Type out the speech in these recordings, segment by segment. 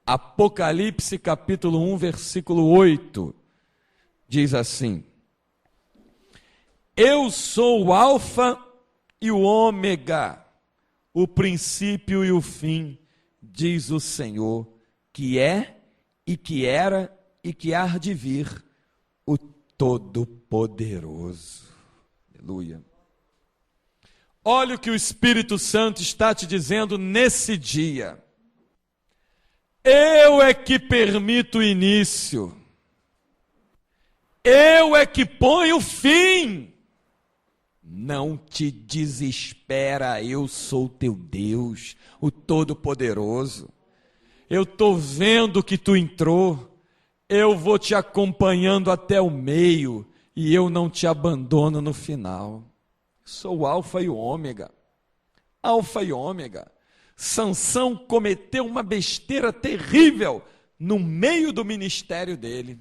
Apocalipse capítulo 1, versículo 8, diz assim: Eu sou o Alfa e o Ômega, o princípio e o fim, diz o Senhor, que é, e que era, e que há de vir, o Todo-Poderoso. Aleluia. Olha o que o Espírito Santo está te dizendo nesse dia. Eu é que permito o início. Eu é que ponho o fim. Não te desespera, eu sou teu Deus, o Todo-Poderoso. Eu estou vendo que tu entrou, eu vou te acompanhando até o meio e eu não te abandono no final. Sou o Alfa e o Ômega. Alfa e Ômega. Sansão cometeu uma besteira terrível no meio do ministério dele.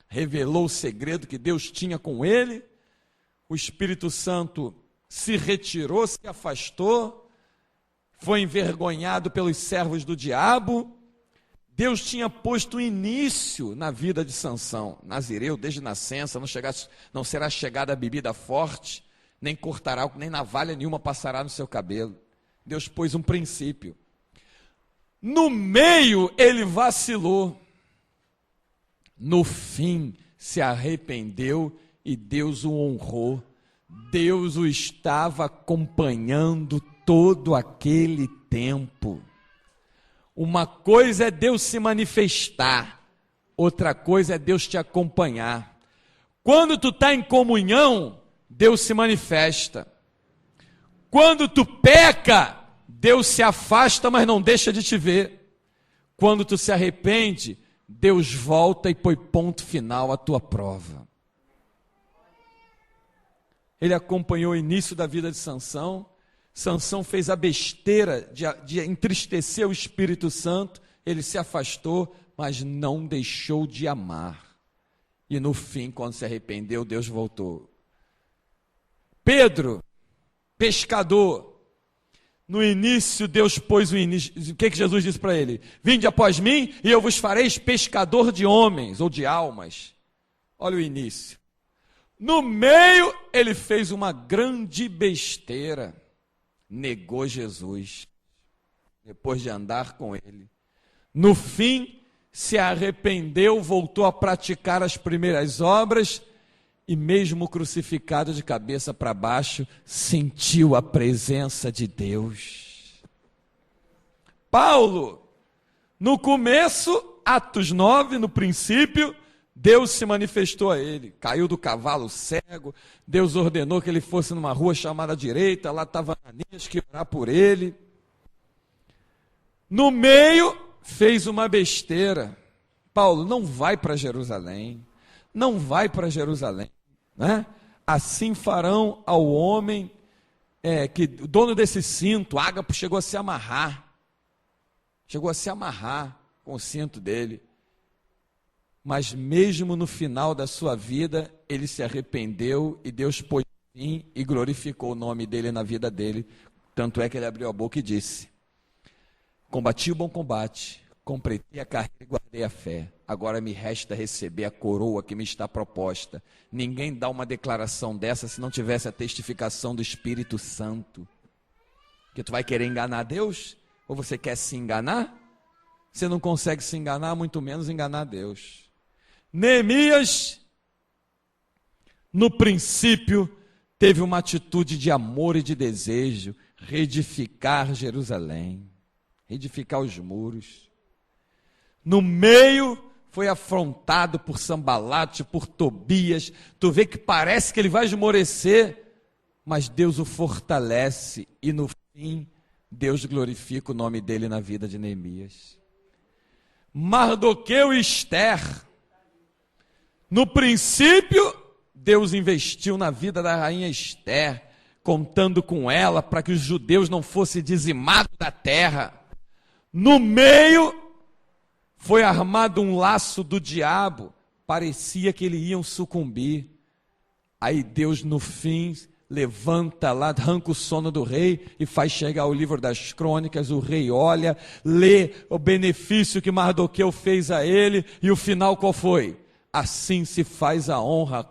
Revelou o segredo que Deus tinha com ele. O Espírito Santo se retirou, se afastou, foi envergonhado pelos servos do diabo. Deus tinha posto início na vida de Sansão. Nazireu, desde nascença, não será chegada a bebida forte, nem cortará, nem navalha nenhuma passará no seu cabelo. Deus pôs um princípio. No meio ele vacilou. No fim se arrependeu e Deus o honrou. Deus o estava acompanhando todo aquele tempo. Uma coisa é Deus se manifestar, outra coisa é Deus te acompanhar. Quando tu está em comunhão, Deus se manifesta. Quando tu peca, Deus se afasta, mas não deixa de te ver. Quando tu se arrepende, Deus volta e põe ponto final à tua prova. Ele acompanhou o início da vida de Sansão. Sansão fez a besteira de entristecer o Espírito Santo. Ele se afastou, mas não deixou de amar. E no fim, quando se arrependeu, Deus voltou. Pedro, pescador. No início, Deus pôs o início. O que Jesus disse para ele? Vinde após mim e eu vos farei pescador de homens ou de almas. Olha o início. No meio, ele fez uma grande besteira. Negou Jesus, depois de andar com ele. No fim, se arrependeu, voltou a praticar as primeiras obras e mesmo crucificado de cabeça para baixo, sentiu a presença de Deus. Paulo, no começo, Atos 9, no princípio, Deus se manifestou a ele, caiu do cavalo cego, Deus ordenou que ele fosse numa rua chamada direita, lá estava Ananias que ia orar por ele. No meio, fez uma besteira. Paulo, não vai para Jerusalém, não vai para Jerusalém, né? Assim farão ao homem, que o dono desse cinto, Ágapo, chegou a se amarrar com o cinto dele. Mas mesmo no final da sua vida, ele se arrependeu e Deus pôs fim e glorificou o nome dele na vida dele. Tanto é que ele abriu a boca e disse: combati o bom combate, completei a carreira e guardei a fé. Agora me resta receber a coroa que me está proposta. Ninguém dá uma declaração dessa se não tivesse a testificação do Espírito Santo. Que tu vai querer enganar Deus? Ou você quer se enganar? Você não consegue se enganar, muito menos enganar Deus. Neemias, no princípio, teve uma atitude de amor e de desejo, reedificar Jerusalém, reedificar os muros. No meio, foi afrontado por Sambalate, por Tobias. Tu vê que parece que ele vai esmorecer, mas Deus o fortalece e no fim, Deus glorifica o nome dele na vida de Neemias. Mardoqueu e Esther. No princípio, Deus investiu na vida da rainha Esther, contando com ela para que os judeus não fossem dizimados da terra. No meio, foi armado um laço do diabo, parecia que eles iam sucumbir. Aí Deus, no fim, levanta lá, arranca o sono do rei e faz chegar o livro das crônicas. O rei olha, lê o benefício que Mardoqueu fez a ele, e o final qual foi? Assim se faz a honra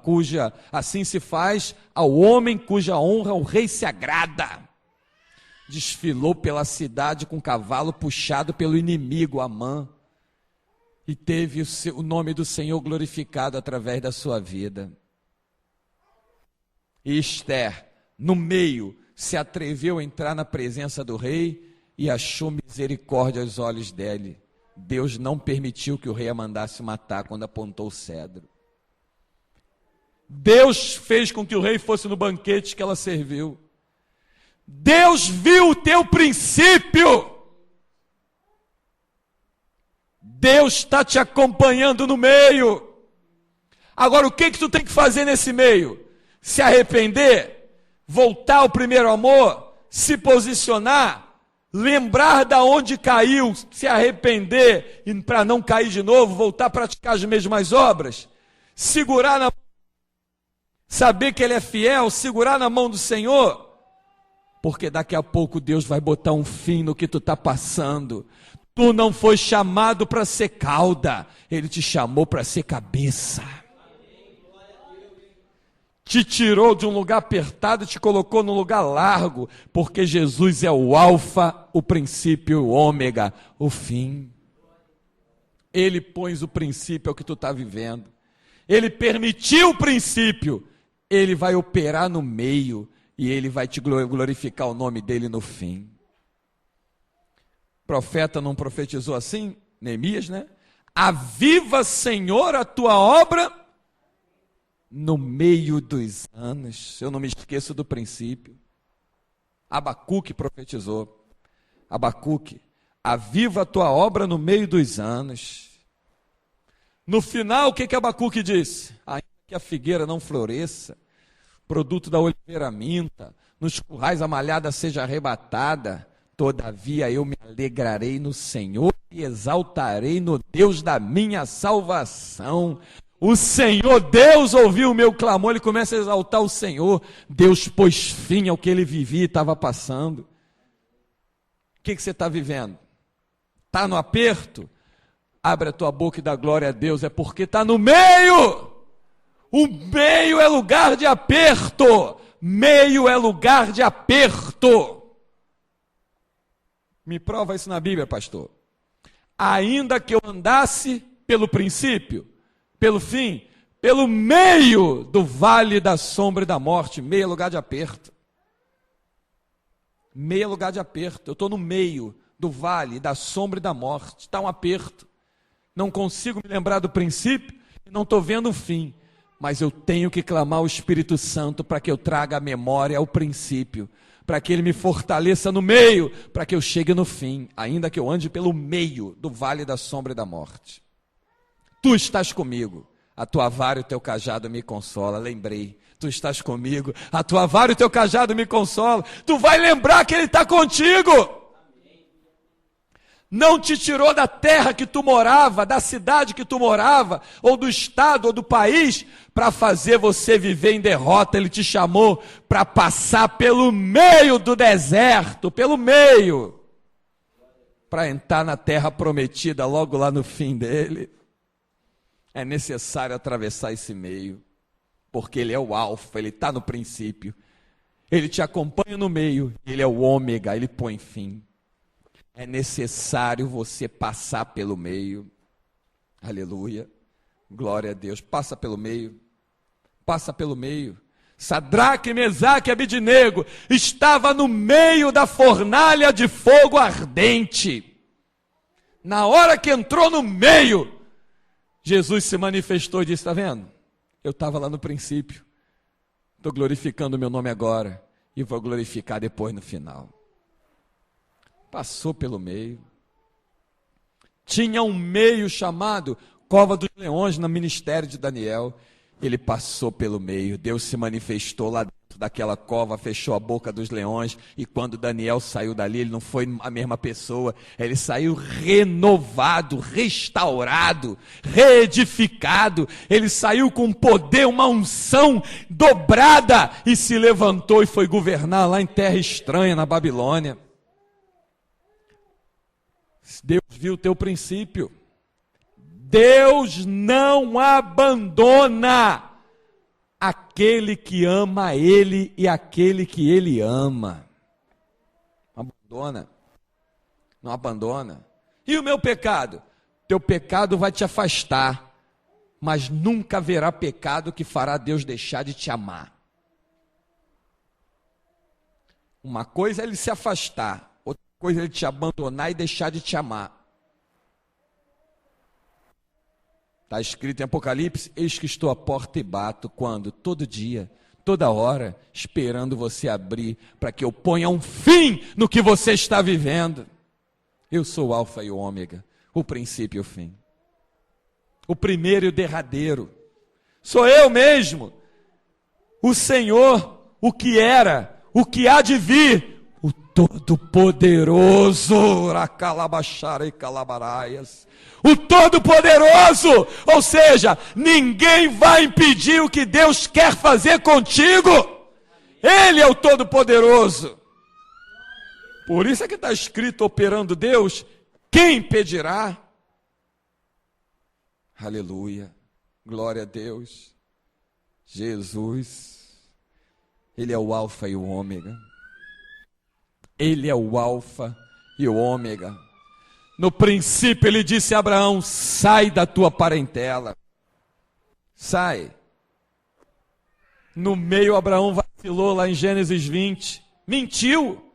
assim se faz ao homem cuja honra o rei se agrada. Desfilou pela cidade com cavalo puxado pelo inimigo Amã, e teve o nome do Senhor glorificado através da sua vida. E Esther, no meio, se atreveu a entrar na presença do rei e achou misericórdia aos olhos dele. Deus não permitiu que o rei a mandasse matar quando apontou o cedro. Deus fez com que o rei fosse no banquete que ela serviu. Deus viu o teu princípio. Deus está te acompanhando no meio. Agora, o que tu tem que fazer nesse meio? Se arrepender, voltar ao primeiro amor, se posicionar, lembrar da onde caiu, se arrepender, e para não cair de novo, voltar a praticar as mesmas obras, segurar na saber que Ele é fiel, segurar na mão do Senhor, porque daqui a pouco Deus vai botar um fim no que tu está passando. Tu não foi chamado para ser cauda, Ele te chamou para ser cabeça. Te tirou de um lugar apertado e te colocou num lugar largo, porque Jesus é o alfa, o princípio, o ômega, o fim. Ele pôs o princípio ao que tu está vivendo. Ele permitiu o princípio, Ele vai operar no meio, e Ele vai te glorificar o nome dEle no fim. O profeta não profetizou assim? Neemias, né? Aviva, Senhor, a tua obra no meio dos anos. Eu não me esqueço do princípio. Abacuque profetizou. Abacuque, aviva a tua obra no meio dos anos. No final, o que Abacuque disse? Ainda que a figueira não floresça, produto da oliveira minta, nos currais a malhada seja arrebatada, todavia eu me alegrarei no Senhor e exaltarei no Deus da minha salvação. O Senhor, Deus ouviu o meu clamor, ele começa a exaltar o Senhor. Deus pôs fim ao que ele vivia e estava passando. O que você está vivendo? Está no aperto? Abre a tua boca e dá glória a Deus, é porque está no meio. O meio é lugar de aperto. Meio é lugar de aperto. Me prova isso na Bíblia, pastor. Ainda que eu andasse pelo princípio, pelo fim, pelo meio do vale da sombra e da morte, meio é lugar de aperto. Meio é lugar de aperto. Eu estou no meio do vale da sombra e da morte. Está um aperto. Não consigo me lembrar do princípio e não estou vendo o fim. Mas eu tenho que clamar ao Espírito Santo para que eu traga a memória ao princípio, para que Ele me fortaleça no meio, para que eu chegue no fim, ainda que eu ande pelo meio do vale da sombra e da morte. Tu estás comigo, a tua vara e o teu cajado me consola. Lembrei, tu estás comigo, a tua vara e o teu cajado me consola. Tu vai lembrar que Ele está contigo. Não te tirou da terra que tu morava, da cidade que tu morava, ou do estado, ou do país, para fazer você viver em derrota. Ele te chamou para passar pelo meio do deserto, pelo meio, para entrar na terra prometida logo lá no fim dele. É necessário atravessar esse meio, porque Ele é o alfa, Ele está no princípio, Ele te acompanha no meio, Ele é o ômega, Ele põe fim. É necessário você passar pelo meio. Aleluia. Glória a Deus. Passa pelo meio. Passa pelo meio. Sadraque, Mesaque e Abidnego estava no meio da fornalha de fogo ardente. Na hora que entrou no meio, Jesus se manifestou e disse: está vendo? Eu estava lá no princípio. Estou glorificando o meu nome agora e vou glorificar depois no final. Passou pelo meio. Tinha um meio chamado Cova dos Leões no ministério de Daniel. Ele passou pelo meio, Deus se manifestou lá dentro daquela cova, fechou a boca dos leões, e quando Daniel saiu dali, ele não foi a mesma pessoa, ele saiu renovado, restaurado, reedificado, ele saiu com poder, uma unção dobrada, e se levantou e foi governar lá em terra estranha, na Babilônia. Deus viu o teu princípio. Deus não abandona aquele que ama Ele e aquele que Ele ama. Não abandona. Não abandona. E o meu pecado? Teu pecado vai te afastar, mas nunca haverá pecado que fará Deus deixar de te amar. Uma coisa é Ele se afastar, outra coisa é Ele te abandonar e deixar de te amar. Está escrito em Apocalipse: eis que estou à porta e bato, quando? Todo dia, toda hora, esperando você abrir, para que eu ponha um fim no que você está vivendo. Eu sou o alfa e o ômega, o princípio e o fim, o primeiro e o derradeiro. Sou eu mesmo, o Senhor, o que era, o que há de vir, o Todo-Poderoso, Racalabachara e Calabaraias. O Todo-Poderoso, ou seja, ninguém vai impedir o que Deus quer fazer contigo. Ele é o Todo-Poderoso. Por isso é que está escrito: operando Deus, quem impedirá? Aleluia, glória a Deus. Jesus, Ele é o alfa e o ômega. Ele é o alfa e o ômega. No princípio ele disse a Abraão: sai da tua parentela. Sai. No meio Abraão vacilou lá em Gênesis 20. Mentiu,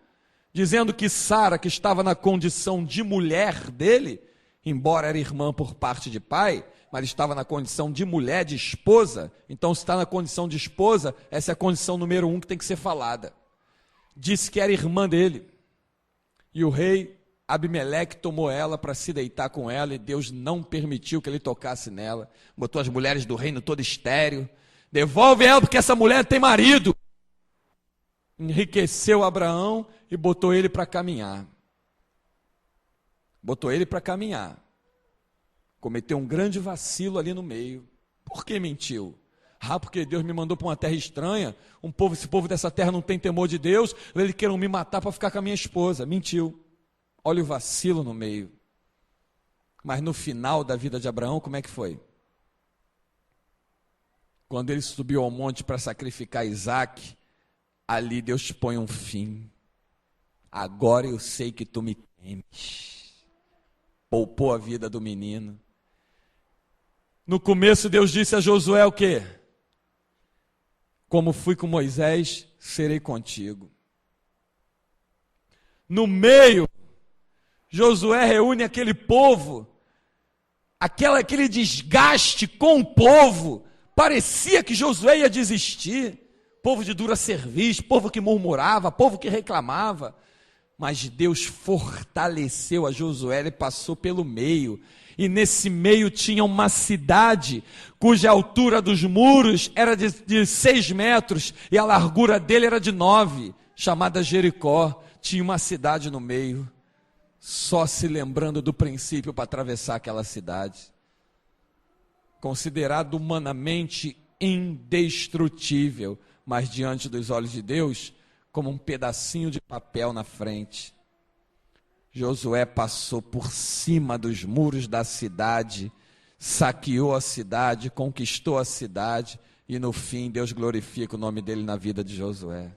dizendo que Sara, que estava na condição de mulher dele, embora era irmã por parte de pai, mas estava na condição de mulher, de esposa. Então, se está na condição de esposa, essa é a condição número 1 que tem que ser falada. Disse que era irmã dele. E o rei Abimeleque tomou ela para se deitar com ela, e Deus não permitiu que ele tocasse nela. Botou as mulheres do reino todo estéril. Devolve ela, porque essa mulher tem marido. Enriqueceu Abraão e botou ele para caminhar. Botou ele para caminhar. Cometeu um grande vacilo ali no meio. Por que mentiu? Porque Deus me mandou para uma terra estranha. Esse povo dessa terra não tem temor de Deus. Eles queiram me matar para ficar com a minha esposa. Mentiu. Olha o vacilo no meio. Mas no final da vida de Abraão, como é que foi? Quando ele subiu ao monte para sacrificar Isaac, ali Deus te põe um fim. Agora eu sei que tu me temes. Poupou a vida do menino. No começo Deus disse a Josué o quê? Como fui com Moisés, serei contigo. No meio, Josué reúne aquele povo, aquele desgaste com o povo. Parecia que Josué ia desistir. Povo de dura serviço, povo que murmurava, povo que reclamava. Mas Deus fortaleceu a Josué, ele passou pelo meio. E nesse meio tinha uma cidade, cuja altura dos muros era de 6 metros, e a largura dele era de 9, chamada Jericó. Tinha uma cidade no meio. Só se lembrando do princípio para atravessar aquela cidade. Considerado humanamente indestrutível, mas diante dos olhos de Deus, como um pedacinho de papel na frente. Josué passou por cima dos muros da cidade, saqueou a cidade, conquistou a cidade, e no fim Deus glorifica o nome dele na vida de Josué.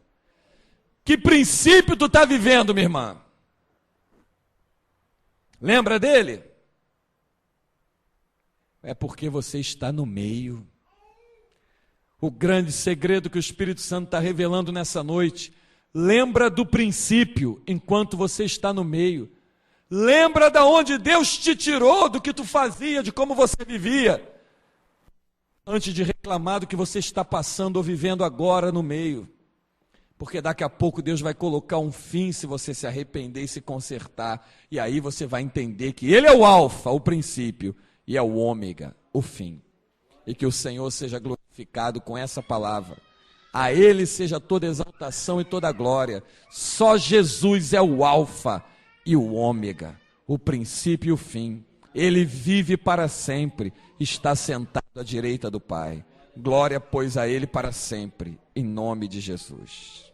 Que princípio tu está vivendo, minha irmã? Lembra dele? É porque você está no meio. O grande segredo que o Espírito Santo está revelando nessa noite: lembra do princípio enquanto você está no meio. Lembra de onde Deus te tirou, do que tu fazia, de como você vivia, antes de reclamar do que você está passando ou vivendo agora no meio. Porque daqui a pouco Deus vai colocar um fim se você se arrepender e se consertar. E aí você vai entender que Ele é o alfa, o princípio, e é o ômega, o fim. E que o Senhor seja glorificado ficado com essa palavra. A Ele seja toda exaltação e toda glória. Só Jesus é o alfa e o ômega, o princípio e o fim. Ele vive para sempre, está sentado à direita do Pai. Glória, pois, a Ele para sempre, em nome de Jesus.